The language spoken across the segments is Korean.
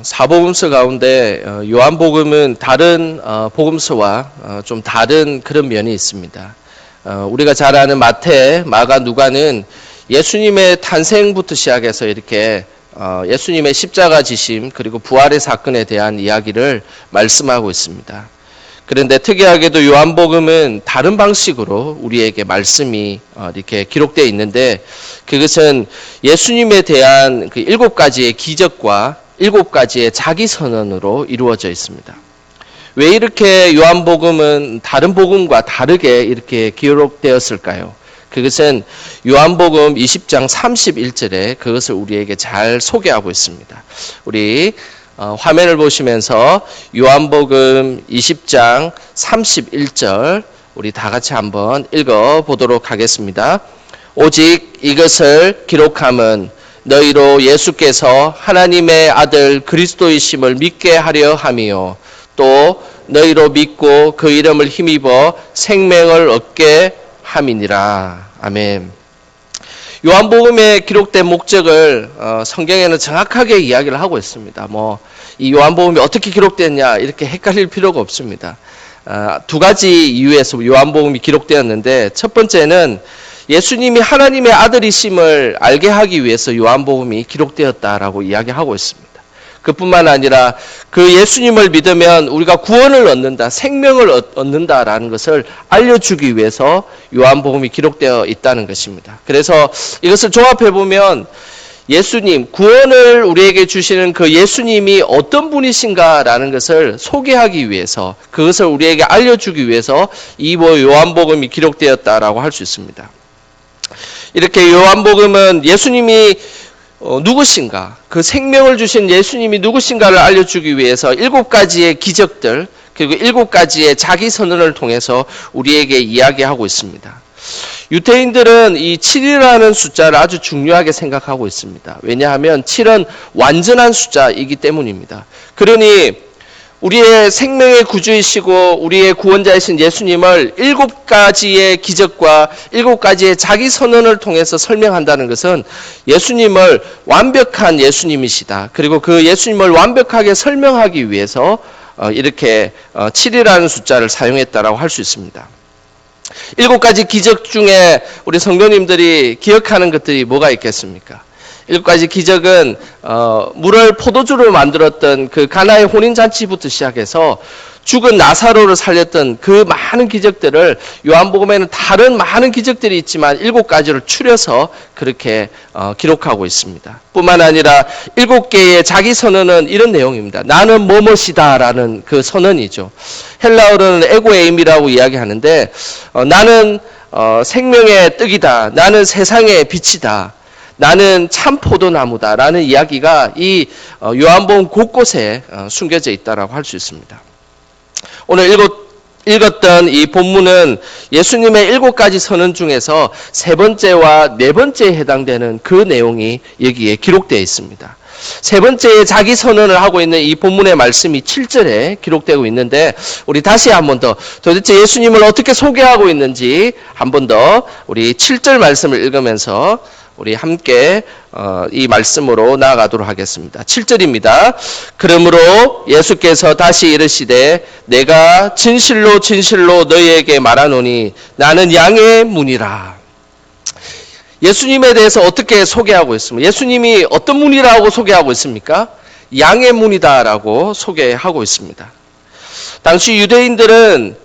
사복음서 가운데 요한복음은 다른 복음서와 좀 다른 그런 면이 있습니다. 우리가 잘 아는 마태, 마가, 누가는 예수님의 탄생부터 시작해서 이렇게 예수님의 십자가 지심 그리고 부활의 사건에 대한 이야기를 말씀하고 있습니다. 그런데 특이하게도 요한복음은 다른 방식으로 우리에게 말씀이 이렇게 기록되어 있는데, 그것은 예수님에 대한 그 7가지의 기적과 7가지의 자기 선언으로 이루어져 있습니다. 왜 이렇게 요한복음은 다른 복음과 다르게 이렇게 기록되었을까요? 그것은 요한복음 20장 31절에 그것을 우리에게 잘 소개하고 있습니다. 우리 화면을 보시면서 요한복음 20장 31절 우리 다 같이 한번 읽어보도록 하겠습니다. 오직 이것을 기록함은 너희로 예수께서 하나님의 아들 그리스도이심을 믿게 하려 함이요 또 너희로 믿고 그 이름을 힘입어 생명을 얻게 함이니라. 아멘. 요한복음에 기록된 목적을 성경에는 정확하게 이야기를 하고 있습니다. 이 요한복음이 어떻게 기록됐냐 이렇게 헷갈릴 필요가 없습니다. 두 가지 이유에서 요한복음이 기록되었는데, 첫 번째는 예수님이 하나님의 아들이심을 알게 하기 위해서 요한복음이 기록되었다라고 이야기하고 있습니다. 그뿐만 아니라 그 예수님을 믿으면 우리가 구원을 얻는다, 생명을 얻는다라는 것을 알려주기 위해서 요한복음이 기록되어 있다는 것입니다. 그래서 이것을 종합해보면 예수님, 구원을 우리에게 주시는 그 예수님이 어떤 분이신가라는 것을 소개하기 위해서, 그것을 우리에게 알려주기 위해서 이 요한복음이 기록되었다라고 할 수 있습니다. 이렇게 요한복음은 예수님이 누구신가, 그 생명을 주신 예수님이 누구신가를 알려주기 위해서 7가지의 기적들 그리고 7가지의 자기 선언을 통해서 우리에게 이야기하고 있습니다. 유대인들은 이 7이라는 숫자를 아주 중요하게 생각하고 있습니다. 왜냐하면 7은 완전한 숫자이기 때문입니다. 그러니 우리의 생명의 구주이시고 우리의 구원자이신 예수님을 7가지의 기적과 7가지의 자기 선언을 통해서 설명한다는 것은 예수님을 완벽한 예수님이시다. 그리고 그 예수님을 완벽하게 설명하기 위해서 이렇게 7이라는 숫자를 사용했다라고 할 수 있습니다. 7가지 기적 중에 우리 성도님들이 기억하는 것들이 뭐가 있겠습니까? 7가지 기적은 물을 포도주로 만들었던 그 가나의 혼인잔치부터 시작해서 죽은 나사로를 살렸던 그 많은 기적들을 요한복음에는 다른 많은 기적들이 있지만 7가지를 추려서 그렇게 기록하고 있습니다. 뿐만 아니라 7개의 자기 선언은 이런 내용입니다. 나는 뭐뭇이다 라는 그 선언이죠. 헬라어로는 에고에임이라고 이야기하는데, 나는 생명의 떡이다, 나는 세상의 빛이다, 나는 참 포도나무다 라는 이야기가 이 요한복음 곳곳에 숨겨져 있다라고 할 수 있습니다. 오늘 읽었던 이 본문은 예수님의 7가지 선언 중에서 3번째와 4번째에 해당되는 그 내용이 여기에 기록되어 있습니다. 3번째에 자기 선언을 하고 있는 이 본문의 말씀이 7절에 기록되고 있는데, 우리 다시 한 번 더 도대체 예수님을 어떻게 소개하고 있는지 한 번 더 우리 7절 말씀을 읽으면서 우리 함께 이 말씀으로 나아가도록 하겠습니다. 7절입니다. 그러므로 예수께서 다시 이르시되 내가 진실로 진실로 너희에게 말하노니 나는 양의 문이라. 예수님에 대해서 어떻게 소개하고 있습니까? 예수님이 어떤 문이라고 소개하고 있습니까? 양의 문이다라고 소개하고 있습니다. 당시 유대인들은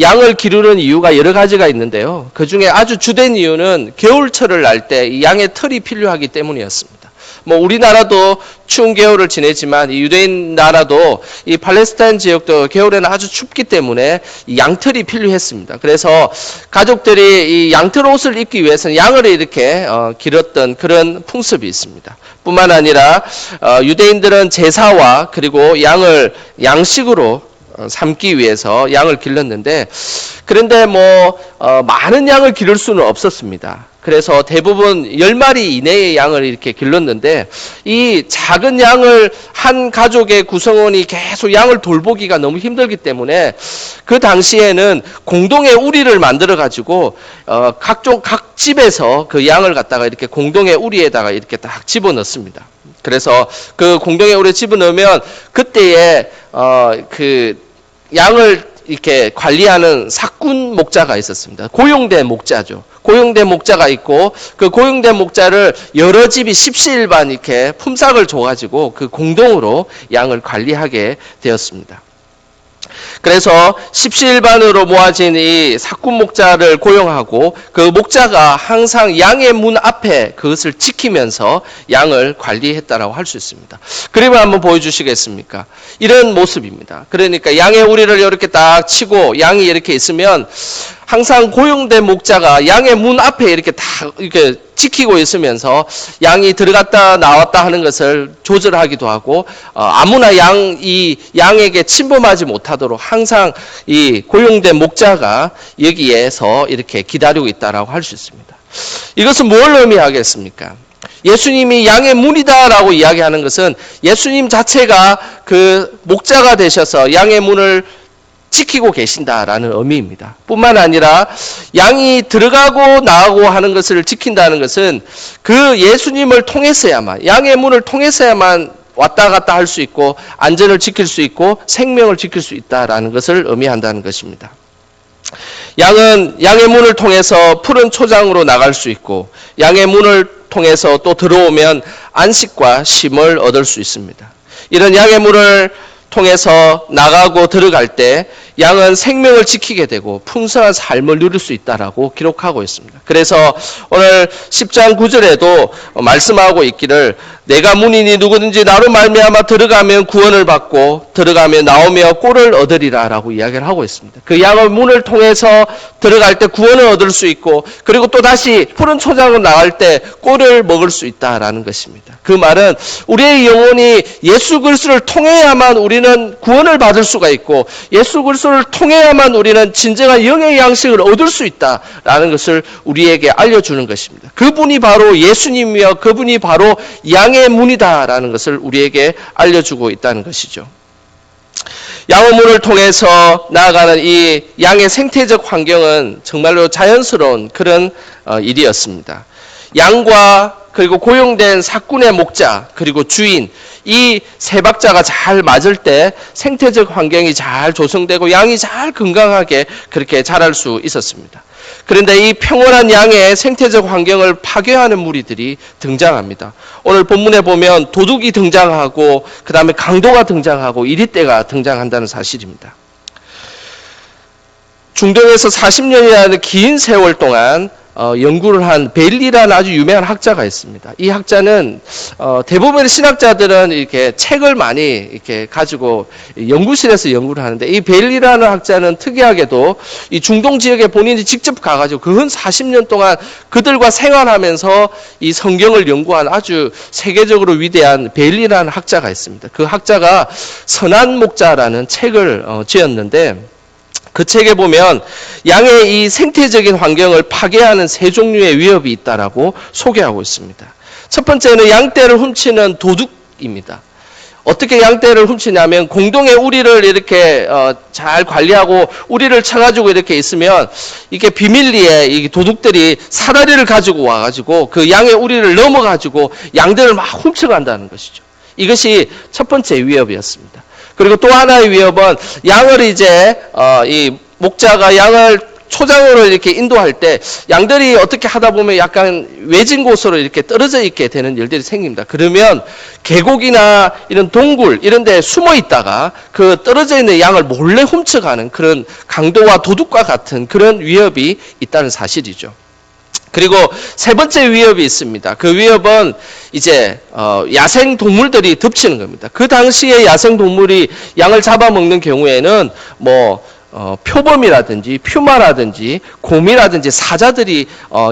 양을 기르는 이유가 여러 가지가 있는데요. 그 중에 아주 주된 이유는 겨울철을 날 때 이 양의 털이 필요하기 때문이었습니다. 우리나라도 추운 겨울을 지내지만 이 유대인 나라도 이 팔레스타인 지역도 겨울에는 아주 춥기 때문에 이 양털이 필요했습니다. 그래서 가족들이 이 양털 옷을 입기 위해서는 양을 이렇게 길었던 그런 풍습이 있습니다. 뿐만 아니라 유대인들은 제사와 그리고 양을 양식으로 삼기 위해서 양을 길렀는데, 그런데 많은 양을 기를 수는 없었습니다. 그래서 대부분 10마리 이내의 양을 이렇게 길렀는데 이 작은 양을 한 가족의 구성원이 계속 양을 돌보기가 너무 힘들기 때문에 그 당시에는 공동의 우리를 만들어 가지고 각 집에서 그 양을 갖다가 이렇게 공동의 우리에다가 이렇게 딱 집어넣습니다. 그래서 그 공동의 우리에 집어넣으면 그때에 그 양을 이렇게 관리하는 삭군 목자가 있었습니다. 고용된 목자죠. 고용된 목자가 있고 그 고용된 목자를 여러 집이 십시일반 이렇게 품삯을 줘가지고 그 공동으로 양을 관리하게 되었습니다. 그래서 십시일반으로 모아진 이 삭군 목자를 고용하고 그 목자가 항상 양의 문 앞에 그것을 지키면서 양을 관리했다라고 할 수 있습니다. 그림을 한번 보여주시겠습니까? 이런 모습입니다. 그러니까 양의 우리를 이렇게 딱 치고 양이 이렇게 있으면 항상 고용된 목자가 양의 문 앞에 이렇게 다 이렇게 지키고 있으면서 양이 들어갔다 나왔다 하는 것을 조절하기도 하고 아무나 양에게 침범하지 못하도록 항상 이 고용된 목자가 여기에서 이렇게 기다리고 있다라고 할 수 있습니다. 이것은 뭘 의미하겠습니까? 예수님이 양의 문이다라고 이야기하는 것은 예수님 자체가 그 목자가 되셔서 양의 문을 지키고 계신다라는 의미입니다. 뿐만 아니라 양이 들어가고 나가고 하는 것을 지킨다는 것은 그 예수님을 통해서야만, 양의 문을 통해서야만 왔다 갔다 할 수 있고 안전을 지킬 수 있고 생명을 지킬 수 있다라는 것을 의미한다는 것입니다. 양은 양의 문을 통해서 푸른 초장으로 나갈 수 있고 양의 문을 통해서 또 들어오면 안식과 쉼을 얻을 수 있습니다. 이런 양의 문을 통해서 나가고 들어갈 때 양은 생명을 지키게 되고 풍성한 삶을 누릴 수 있다라고 기록하고 있습니다. 그래서 오늘 10장 9절에도 말씀하고 있기를 내가 문이니 누구든지 나로 말미암아 들어가면 구원을 받고 들어가면 나오며 꼴을 얻으리라 라고 이야기를 하고 있습니다. 그 양의 문을 통해서 들어갈 때 구원을 얻을 수 있고 그리고 또 다시 푸른 초장으로 나갈 때 꼴을 먹을 수 있다라는 것입니다. 그 말은 우리의 영혼이 예수 그리스도를 통해야만 우리는 구원을 받을 수가 있고 예수 그리스도를 통해야만 우리는 진정한 영의 양식을 얻을 수 있다라는 것을 우리에게 알려주는 것입니다. 그분이 바로 예수님이며 그분이 바로 양의 문이다라는 것을 우리에게 알려주고 있다는 것이죠. 양의 문을 통해서 나아가는 이 양의 생태적 환경은 정말로 자연스러운 그런 일이었습니다. 양과 그리고 고용된 삭군의 목자 그리고 주인 이 세 박자가 잘 맞을 때 생태적 환경이 잘 조성되고 양이 잘 건강하게 그렇게 자랄 수 있었습니다. 그런데 이 평온한 양의 생태적 환경을 파괴하는 무리들이 등장합니다. 오늘 본문에 보면 도둑이 등장하고 그 다음에 강도가 등장하고 이리떼가 등장한다는 사실입니다. 중동에서 40년이라는 긴 세월 동안 연구를 한 벨리라는 아주 유명한 학자가 있습니다. 이 학자는 대부분의 신학자들은 이렇게 책을 많이 이렇게 가지고 연구실에서 연구를 하는데 이 벨리라는 학자는 특이하게도 이 중동 지역에 본인이 직접 가가지고 근 40년 동안 그들과 생활하면서 이 성경을 연구한 아주 세계적으로 위대한 벨리라는 학자가 있습니다. 그 학자가 선한 목자라는 책을 지었는데 그 책에 보면 양의 이 생태적인 환경을 파괴하는 세 종류의 위협이 있다라고 소개하고 있습니다. 첫 번째는 양떼를 훔치는 도둑입니다. 어떻게 양떼를 훔치냐면 공동의 우리를 이렇게 잘 관리하고 우리를 쳐가지고 이렇게 있으면 이게 비밀리에 이 도둑들이 사다리를 가지고 와가지고 그 양의 우리를 넘어가지고 양들을 막 훔쳐간다는 것이죠. 이것이 첫 번째 위협이었습니다. 그리고 또 하나의 위협은 양을 이제 이 목자가 양을 초장으로 이렇게 인도할 때 양들이 어떻게 하다 보면 약간 외진 곳으로 이렇게 떨어져 있게 되는 일들이 생깁니다. 그러면 계곡이나 이런 동굴 이런 데 숨어 있다가 그 떨어져 있는 양을 몰래 훔쳐가는 그런 강도와 도둑과 같은 그런 위협이 있다는 사실이죠. 그리고 세 번째 위협이 있습니다. 그 위협은 이제 야생 동물들이 덮치는 겁니다. 그 당시에 야생 동물이 양을 잡아먹는 경우에는 표범이라든지 퓨마라든지 곰이라든지 사자들이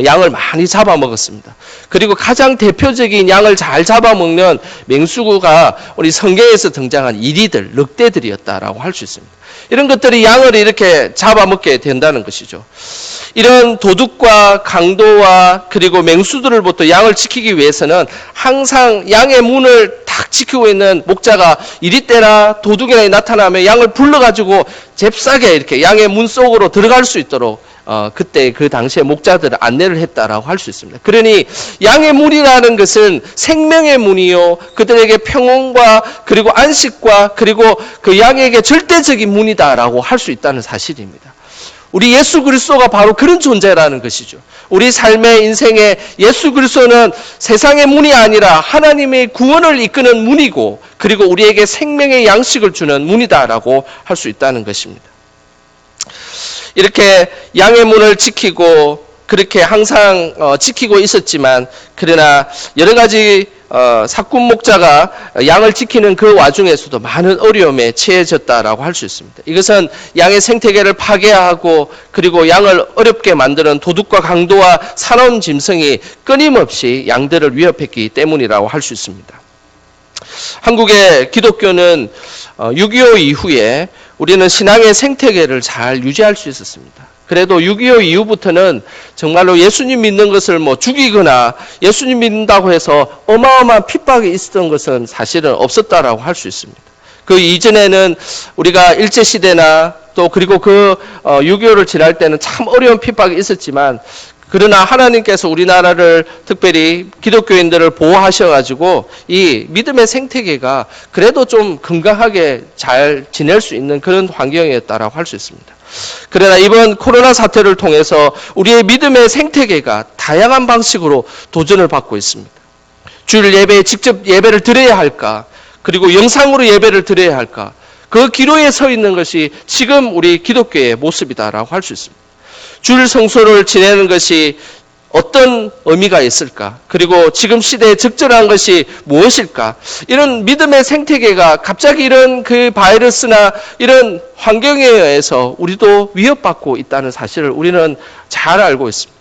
양을 많이 잡아먹었습니다. 그리고 가장 대표적인 양을 잘 잡아먹는 맹수구가 우리 성경에서 등장한 이리들, 늑대들이었다라고 할 수 있습니다. 이런 것들이 양을 이렇게 잡아먹게 된다는 것이죠. 이런 도둑과 강도와 그리고 맹수들로부터 양을 지키기 위해서는 항상 양의 문을 딱 지키고 있는 목자가 이리 때나 도둑이나 나타나면 양을 불러가지고 잽싸게 이렇게 양의 문 속으로 들어갈 수 있도록 그때 그 당시에 목자들을 안내를 했다라고 할 수 있습니다. 그러니 양의 문이라는 것은 생명의 문이요, 그들에게 평온과 그리고 안식과 그리고 그 양에게 절대적인 문이다라고 할 수 있다는 사실입니다. 우리 예수 그리스도가 바로 그런 존재라는 것이죠. 우리 삶의 인생에 예수 그리스도는 세상의 문이 아니라 하나님의 구원을 이끄는 문이고, 그리고 우리에게 생명의 양식을 주는 문이다라고 할 수 있다는 것입니다. 이렇게 양의 문을 지키고 그렇게 항상 지키고 있었지만, 그러나 여러 가지 사꾼 목자가 양을 지키는 그 와중에서도 많은 어려움에 처해졌다라고 할 수 있습니다. 이것은 양의 생태계를 파괴하고 그리고 양을 어렵게 만드는 도둑과 강도와 사나운 짐승이 끊임없이 양들을 위협했기 때문이라고 할 수 있습니다. 한국의 기독교는 6.25 이후에 우리는 신앙의 생태계를 잘 유지할 수 있었습니다. 그래도 6.25 이후부터는 정말로 예수님 믿는 것을 죽이거나 예수님 믿는다고 해서 어마어마한 핍박이 있었던 것은 사실은 없었다라고 할 수 있습니다. 그 이전에는 우리가 일제시대나 또 그리고 그 6.25를 지날 때는 참 어려운 핍박이 있었지만, 그러나 하나님께서 우리나라를 특별히 기독교인들을 보호하셔가지고 이 믿음의 생태계가 그래도 좀 건강하게 잘 지낼 수 있는 그런 환경이었다라고 할 수 있습니다. 그러나 이번 코로나 사태를 통해서 우리의 믿음의 생태계가 다양한 방식으로 도전을 받고 있습니다. 주일 예배에 직접 예배를 드려야 할까? 그리고 영상으로 예배를 드려야 할까? 그 기로에 서 있는 것이 지금 우리 기독교의 모습이다라고 할 수 있습니다. 주일 성소를 지내는 것이 어떤 의미가 있을까? 그리고 지금 시대에 적절한 것이 무엇일까? 이런 믿음의 생태계가 갑자기 이런 그 바이러스나 이런 환경에 의해서 우리도 위협받고 있다는 사실을 우리는 잘 알고 있습니다.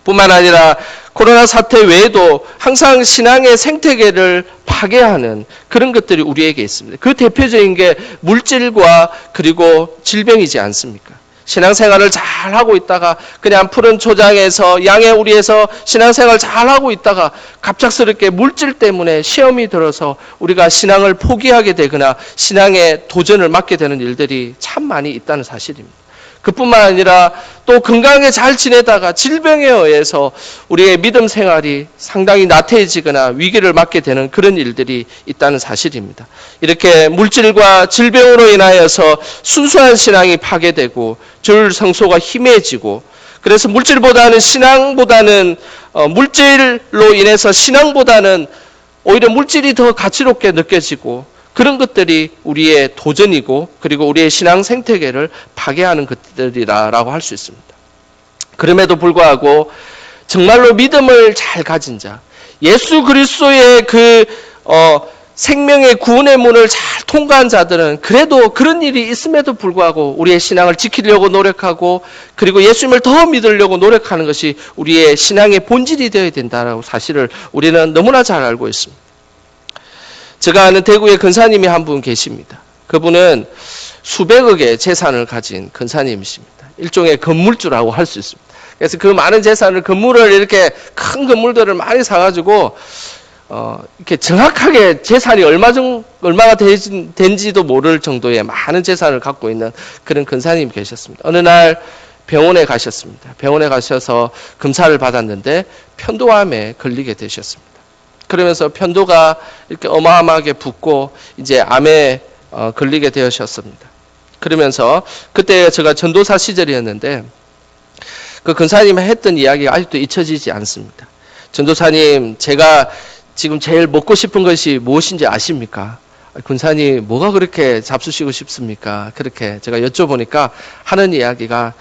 뿐만 아니라 코로나 사태 외에도 항상 신앙의 생태계를 파괴하는 그런 것들이 우리에게 있습니다. 그 대표적인 게 물질과 그리고 질병이지 않습니까? 신앙생활을 잘 하고 있다가 그냥 푸른 초장에서 양의 우리에서 신앙생활을 잘 하고 있다가 갑작스럽게 물질 때문에 시험이 들어서 우리가 신앙을 포기하게 되거나 신앙의 도전을 맞게 되는 일들이 참 많이 있다는 사실입니다. 그뿐만 아니라 또 건강하게 잘 지내다가 질병에 의해서 우리의 믿음 생활이 상당히 나태해지거나 위기를 맞게 되는 그런 일들이 있다는 사실입니다. 이렇게 물질과 질병으로 인하여서 순수한 신앙이 파괴되고 주일 성소가 희미해지고, 그래서 물질보다는 신앙보다는 물질로 인해서 신앙보다는 오히려 물질이 더 가치롭게 느껴지고, 그런 것들이 우리의 도전이고 그리고 우리의 신앙 생태계를 파괴하는 것들이라고 할 수 있습니다. 그럼에도 불구하고 정말로 믿음을 잘 가진 자, 예수 그리스도의 그 생명의 구원의 문을 잘 통과한 자들은 그래도 그런 일이 있음에도 불구하고 우리의 신앙을 지키려고 노력하고 그리고 예수님을 더 믿으려고 노력하는 것이 우리의 신앙의 본질이 되어야 된다는 사실을 우리는 너무나 잘 알고 있습니다. 제가 아는 대구에 근사님이 한 분 계십니다. 그분은 수백억의 재산을 가진 근사님이십니다. 일종의 건물주라고 할 수 있습니다. 그래서 그 많은 재산을, 건물을 이렇게 큰 건물들을 많이 사가지고 이렇게 정확하게 재산이 얼마가 된지도 모를 정도의 많은 재산을 갖고 있는 그런 근사님이 계셨습니다. 어느 날 병원에 가셨습니다. 병원에 가셔서 검사를 받았는데 편도암에 걸리게 되셨습니다. 그러면서 편도가 이렇게 어마어마하게 붓고 이제 암에 걸리게 되셨습니다. 그러면서 그때 제가 전도사 시절이었는데 그 근사님이 했던 이야기가 아직도 잊혀지지 않습니다. 전도사님, 제가 지금 제일 먹고 싶은 것이 무엇인지 아십니까? 근사님, 뭐가 그렇게 잡수시고 싶습니까? 그렇게 제가 여쭤보니까 하는 이야기가,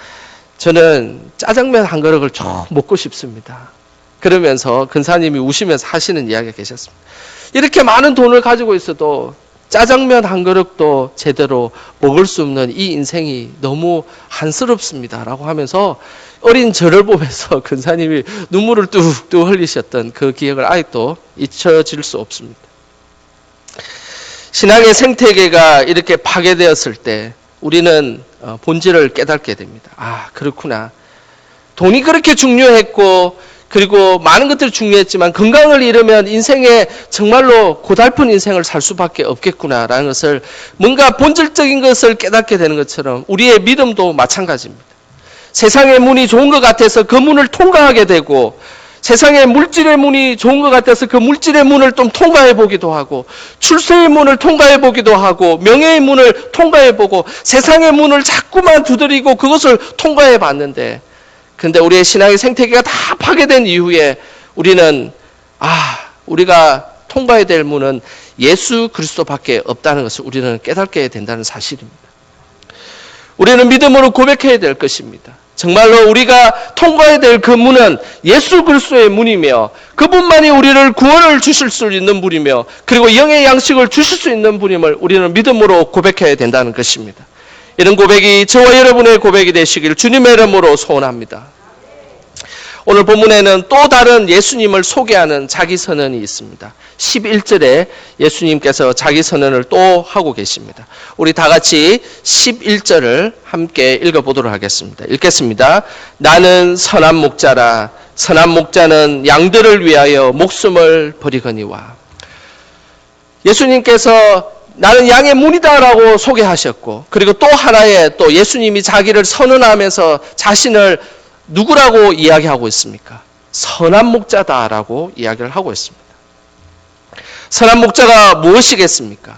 저는 짜장면 한 그릇을 좀 먹고 싶습니다. 그러면서 근사님이 우시면서 하시는 이야기가 계셨습니다. 이렇게 많은 돈을 가지고 있어도 짜장면 한 그릇도 제대로 먹을 수 없는 이 인생이 너무 한스럽습니다 라고 하면서 어린 저를 보면서 근사님이 눈물을 뚝뚝 흘리셨던 그 기억을 아직도 잊혀질 수 없습니다. 신앙의 생태계가 이렇게 파괴되었을 때 우리는 본질을 깨닫게 됩니다. 아, 그렇구나. 돈이 그렇게 중요했고 그리고 많은 것들이 중요했지만 건강을 잃으면 인생에 정말로 고달픈 인생을 살 수밖에 없겠구나라는 것을 뭔가 본질적인 것을 깨닫게 되는 것처럼 우리의 믿음도 마찬가지입니다. 세상의 문이 좋은 것 같아서 그 문을 통과하게 되고 세상의 물질의 문이 좋은 것 같아서 그 물질의 문을 좀 통과해 보기도 하고 출세의 문을 통과해 보기도 하고 명예의 문을 통과해 보고 세상의 문을 자꾸만 두드리고 그것을 통과해 봤는데 근데 우리의 신앙의 생태계가 다 파괴된 이후에 우리는 우리가 통과해야 될 문은 예수 그리스도밖에 없다는 것을 우리는 깨닫게 된다는 사실입니다. 우리는 믿음으로 고백해야 될 것입니다. 정말로 우리가 통과해야 될 그 문은 예수 그리스도의 문이며 그분만이 우리를 구원을 주실 수 있는 분이며 그리고 영의 양식을 주실 수 있는 분임을 우리는 믿음으로 고백해야 된다는 것입니다. 이런 고백이 저와 여러분의 고백이 되시길 주님의 이름으로 소원합니다. 오늘 본문에는 또 다른 예수님을 소개하는 자기 선언이 있습니다. 11절에 예수님께서 자기 선언을 또 하고 계십니다. 우리 다 같이 11절을 함께 읽어보도록 하겠습니다. 읽겠습니다. 나는 선한 목자라. 선한 목자는 양들을 위하여 목숨을 버리거니와. 예수님께서 나는 양의 문이다라고 소개하셨고 그리고 또 하나의 또 예수님이 자기를 선언하면서 자신을 누구라고 이야기하고 있습니까? 선한 목자다라고 이야기를 하고 있습니다. 선한 목자가 무엇이겠습니까?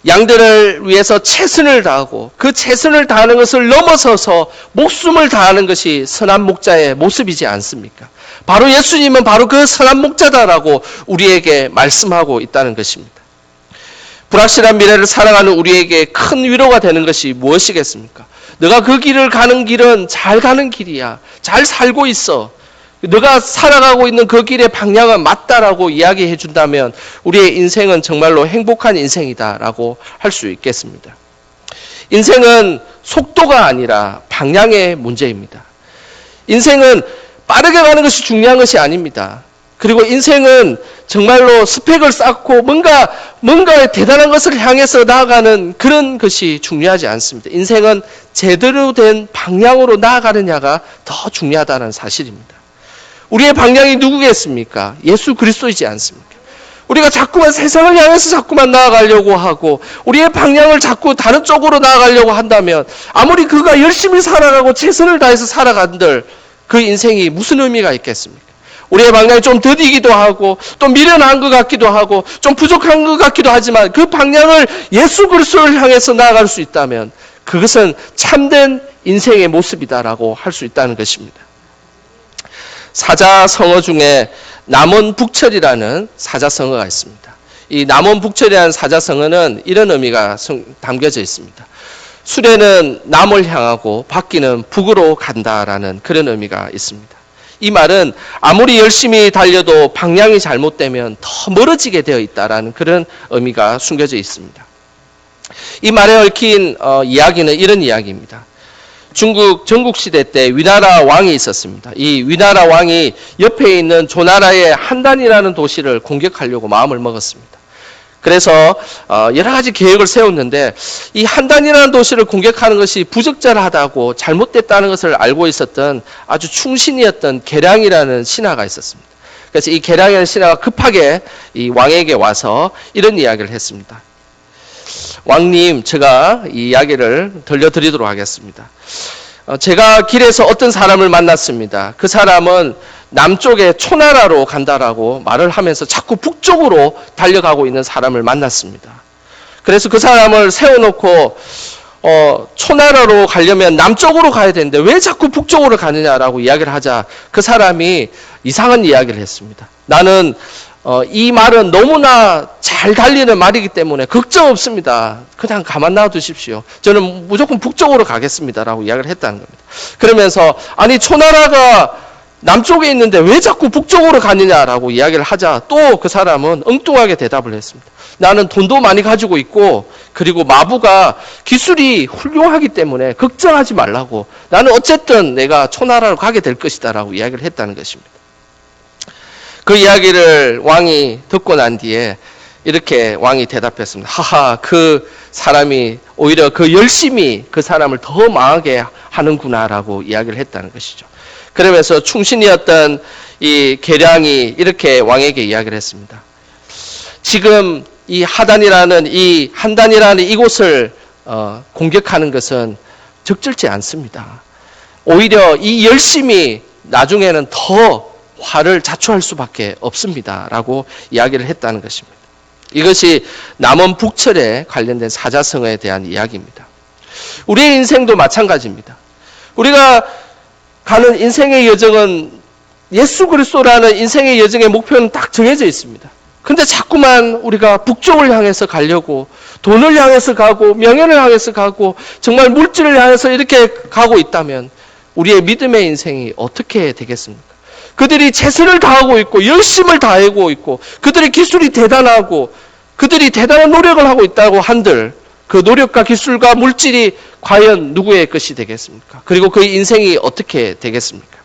양들을 위해서 최선을 다하고 그 최선을 다하는 것을 넘어서서 목숨을 다하는 것이 선한 목자의 모습이지 않습니까? 바로 예수님은 바로 그 선한 목자다라고 우리에게 말씀하고 있다는 것입니다. 불확실한 미래를 살아가는 우리에게 큰 위로가 되는 것이 무엇이겠습니까? 너가 그 길을 가는 길은 잘 가는 길이야. 잘 살고 있어. 너가 살아가고 있는 그 길의 방향은 맞다라고 이야기해 준다면 우리의 인생은 정말로 행복한 인생이다라고 할 수 있겠습니다. 인생은 속도가 아니라 방향의 문제입니다. 인생은 빠르게 가는 것이 중요한 것이 아닙니다. 그리고 인생은 정말로 스펙을 쌓고 뭔가 대단한 것을 향해서 나아가는 그런 것이 중요하지 않습니다. 인생은 제대로 된 방향으로 나아가느냐가 더 중요하다는 사실입니다. 우리의 방향이 누구겠습니까? 예수 그리스도이지 않습니까? 우리가 자꾸만 세상을 향해서 자꾸만 나아가려고 하고 우리의 방향을 자꾸 다른 쪽으로 나아가려고 한다면 아무리 그가 열심히 살아가고 최선을 다해서 살아간들 그 인생이 무슨 의미가 있겠습니까? 우리의 방향이 좀 더디기도 하고 또 미련한 것 같기도 하고 좀 부족한 것 같기도 하지만 그 방향을 예수 그리스도를 향해서 나아갈 수 있다면 그것은 참된 인생의 모습이다라고 할 수 있다는 것입니다. 사자성어 중에 남원북철이라는 사자성어가 있습니다. 이 남원북철이라는 사자성어는 이런 의미가 담겨져 있습니다. 수레는 남을 향하고 바퀴는 북으로 간다라는 그런 의미가 있습니다. 이 말은 아무리 열심히 달려도 방향이 잘못되면 더 멀어지게 되어 있다라는 그런 의미가 숨겨져 있습니다. 이 말에 얽힌 이야기는 이런 이야기입니다. 중국 전국시대 때 위나라 왕이 있었습니다. 이 위나라 왕이 옆에 있는 조나라의 한단이라는 도시를 공격하려고 마음을 먹었습니다. 그래서 여러 가지 계획을 세웠는데 이 한단이라는 도시를 공격하는 것이 부적절하다고 잘못됐다는 것을 알고 있었던 아주 충신이었던 계량이라는 신하가 있었습니다. 그래서 이 계량이라는 신하가 급하게 이 왕에게 와서 이런 이야기를 했습니다. 왕님, 제가 이 이야기를 들려드리도록 하겠습니다. 제가 길에서 어떤 사람을 만났습니다. 그 사람은 남쪽에 초나라로 간다라고 말을 하면서 자꾸 북쪽으로 달려가고 있는 사람을 만났습니다. 그래서 그 사람을 세워놓고 초나라로 가려면 남쪽으로 가야 되는데 왜 자꾸 북쪽으로 가느냐라고 이야기를 하자 그 사람이 이상한 이야기를 했습니다. 나는 이 말은 너무나 잘 달리는 말이기 때문에 걱정 없습니다. 그냥 가만 놔두십시오. 저는 무조건 북쪽으로 가겠습니다라고 이야기를 했다는 겁니다. 그러면서 아니 초나라가 남쪽에 있는데 왜 자꾸 북쪽으로 가느냐라고 이야기를 하자 또 그 사람은 엉뚱하게 대답을 했습니다. 나는 돈도 많이 가지고 있고 그리고 마부가 기술이 훌륭하기 때문에 걱정하지 말라고 나는 어쨌든 내가 초나라로 가게 될 것이다라고 이야기를 했다는 것입니다. 그 이야기를 왕이 듣고 난 뒤에 이렇게 왕이 대답했습니다. 하하, 그 사람이 오히려 그 열심히 그 사람을 더 망하게 하는구나라고 이야기를 했다는 것이죠. 그러면서 충신이었던 이 계량이 이렇게 왕에게 이야기를 했습니다. 지금 이 한단이라는 이곳을 공격하는 것은 적절치 않습니다. 오히려 이 열심이 나중에는 더 화를 자초할 수밖에 없습니다. 라고 이야기를 했다는 것입니다. 이것이 남원 북철에 관련된 사자성어에 대한 이야기입니다. 우리의 인생도 마찬가지입니다. 우리가 가는 인생의 여정은 예수 그리스도라는 인생의 여정의 목표는 딱 정해져 있습니다. 근데 자꾸만 우리가 북쪽을 향해서 가려고 돈을 향해서 가고 명예를 향해서 가고 정말 물질을 향해서 이렇게 가고 있다면 우리의 믿음의 인생이 어떻게 되겠습니까? 그들이 최선을 다하고 있고 열심을 다하고 있고 그들의 기술이 대단하고 그들이 대단한 노력을 하고 있다고 한들 그 노력과 기술과 물질이 과연 누구의 것이 되겠습니까? 그리고 그의 인생이 어떻게 되겠습니까?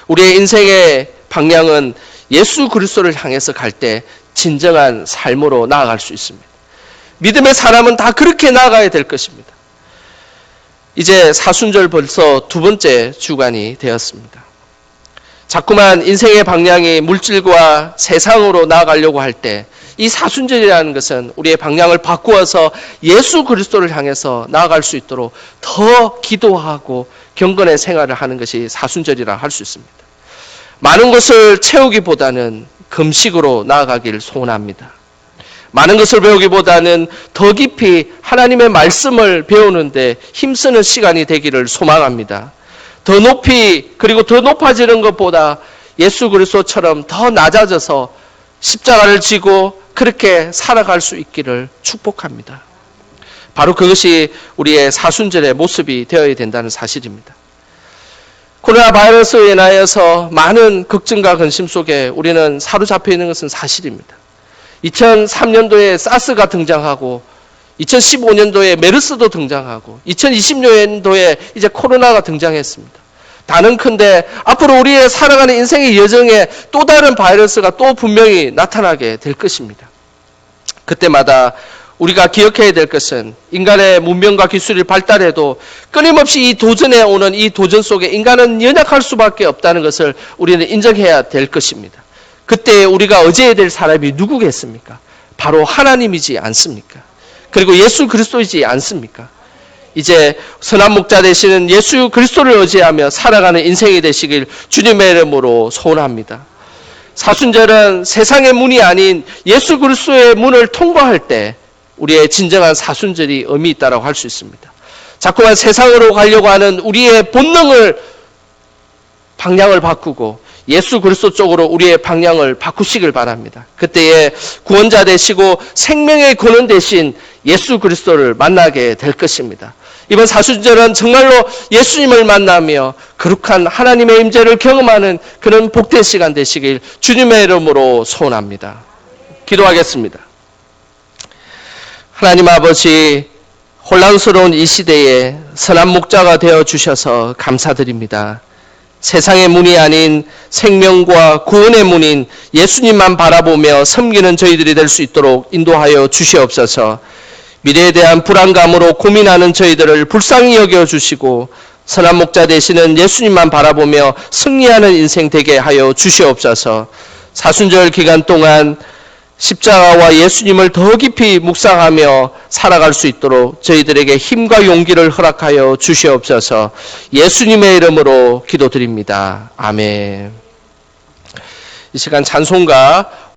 우리의 인생의 방향은 예수 그리스도를 향해서 갈 때 진정한 삶으로 나아갈 수 있습니다. 믿음의 사람은 다 그렇게 나아가야 될 것입니다. 이제 사순절 벌써 두 번째 주간이 되었습니다. 자꾸만 인생의 방향이 물질과 세상으로 나아가려고 할 때 이 사순절이라는 것은 우리의 방향을 바꾸어서 예수 그리스도를 향해서 나아갈 수 있도록 더 기도하고 경건의 생활을 하는 것이 사순절이라 할 수 있습니다. 많은 것을 채우기보다는 금식으로 나아가길 소원합니다. 많은 것을 배우기보다는 더 깊이 하나님의 말씀을 배우는데 힘쓰는 시간이 되기를 소망합니다. 더 높이 그리고 더 높아지는 것보다 예수 그리스도처럼 더 낮아져서 십자가를 지고 그렇게 살아갈 수 있기를 축복합니다. 바로 그것이 우리의 사순절의 모습이 되어야 된다는 사실입니다. 코로나 바이러스에 인하여서 많은 걱정과 근심 속에 우리는 사로잡혀 있는 것은 사실입니다. 2003년도에 사스가 등장하고 2015년도에 메르스도 등장하고 2020년도에 이제 코로나가 등장했습니다. 단언컨대 앞으로 우리의 살아가는 인생의 여정에 또 다른 바이러스가 또 분명히 나타나게 될 것입니다. 그때마다 우리가 기억해야 될 것은 인간의 문명과 기술이 발달해도 끊임없이 이 도전에 오는 이 도전 속에 인간은 연약할 수밖에 없다는 것을 우리는 인정해야 될 것입니다. 그때 우리가 의지해야 될 사람이 누구겠습니까? 바로 하나님이지 않습니까? 그리고 예수 그리스도이지 않습니까? 이제 선한 목자 되시는 예수 그리스도를 의지하며 살아가는 인생이 되시길 주님의 이름으로 소원합니다. 사순절은 세상의 문이 아닌 예수 그리스도의 문을 통과할 때 우리의 진정한 사순절이 의미 있다고 할 수 있습니다. 자꾸만 세상으로 가려고 하는 우리의 본능을 방향을 바꾸고 예수 그리스도 쪽으로 우리의 방향을 바꾸시길 바랍니다. 그때에 구원자 되시고 생명의 근원 되신 예수 그리스도를 만나게 될 것입니다. 이번 사순절은 정말로 예수님을 만나며 거룩한 하나님의 임재를 경험하는 그런 복된 시간 되시길 주님의 이름으로 소원합니다. 기도하겠습니다. 하나님 아버지, 혼란스러운 이 시대에 선한 목자가 되어 주셔서 감사드립니다. 세상의 문이 아닌 생명과 구원의 문인 예수님만 바라보며 섬기는 저희들이 될 수 있도록 인도하여 주시옵소서. 미래에 대한 불안감으로 고민하는 저희들을 불쌍히 여겨주시고 선한 목자 되시는 예수님만 바라보며 승리하는 인생 되게 하여 주시옵소서. 사순절 기간 동안 십자가와 예수님을 더 깊이 묵상하며 살아갈 수 있도록 저희들에게 힘과 용기를 허락하여 주시옵소서. 예수님의 이름으로 기도드립니다. 아멘. 이 시간 찬송가